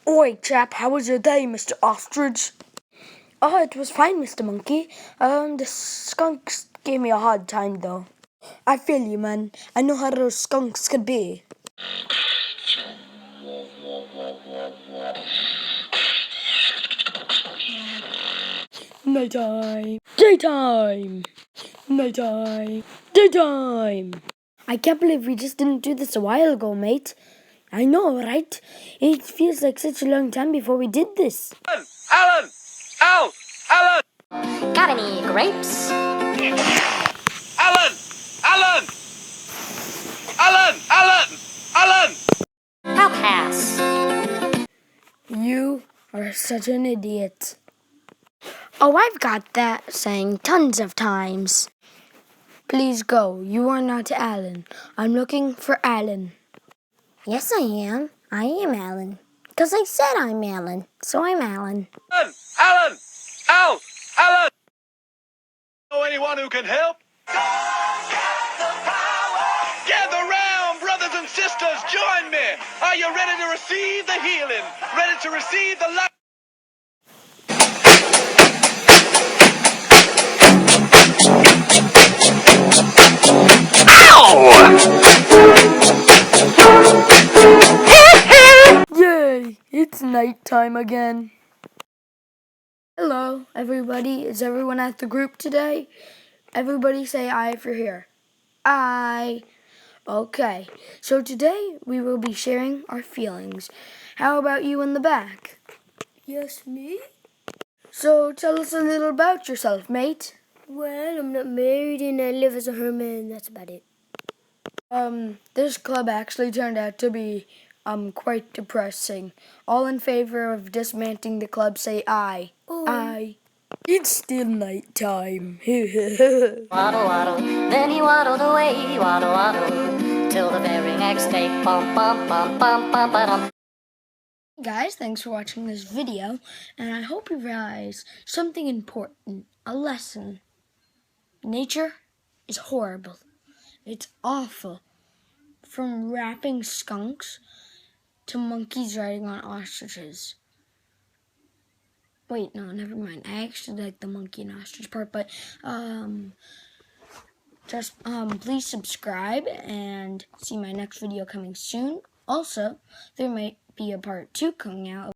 Oi, chap, how was your day, Mr. Ostrich? Oh, it was fine, Mr. Monkey. The skunks gave me a hard time, though. I feel you, man. I know how those skunks could be. Nighttime. Daytime. Nighttime. Daytime. I can't believe we just didn't do this a while ago, mate. I know, right? It feels like such a long time before we did this. Alan! Al! Alan! Got any grapes? Alan! Alan! Alan! Alan! Alan! I'll pass. You are such an idiot. Oh, I've got that saying tons of times. Please go. You are not Alan. I'm looking for Alan. Yes, I am. I am Alan. Because I said I'm Alan, so I'm Alan. Alan! Alan! Al! Alan! Know anyone who can help? Gather round, brothers and sisters, join me. Are you ready to receive the healing? Ready to receive the life? Yay! It's nighttime again. Hello, everybody. Is everyone at the group today? Everybody say aye if you're here. Aye. Okay, so today we will be sharing our feelings. How about you in the back? Yes, me? So tell us a little about yourself, mate. Well, I'm not married and I live as a hermit. That's about it. This club actually turned out to be quite depressing. All in favor of dismantling the club say aye. Oh. Aye. It's still nighttime. Waddle, waddle, then he waddled away, waddle, waddle, till the very next day, bum, bum, bum, bum, bum, bum. Guys, thanks for watching this video, and I hope you realize something important, a lesson. Nature is horrible. It's awful. From rapping skunks to monkeys riding on ostriches. Wait, no, never mind. I actually like the monkey and ostrich part, but please subscribe and see my next video coming soon. Also, there might be a part 2 coming out.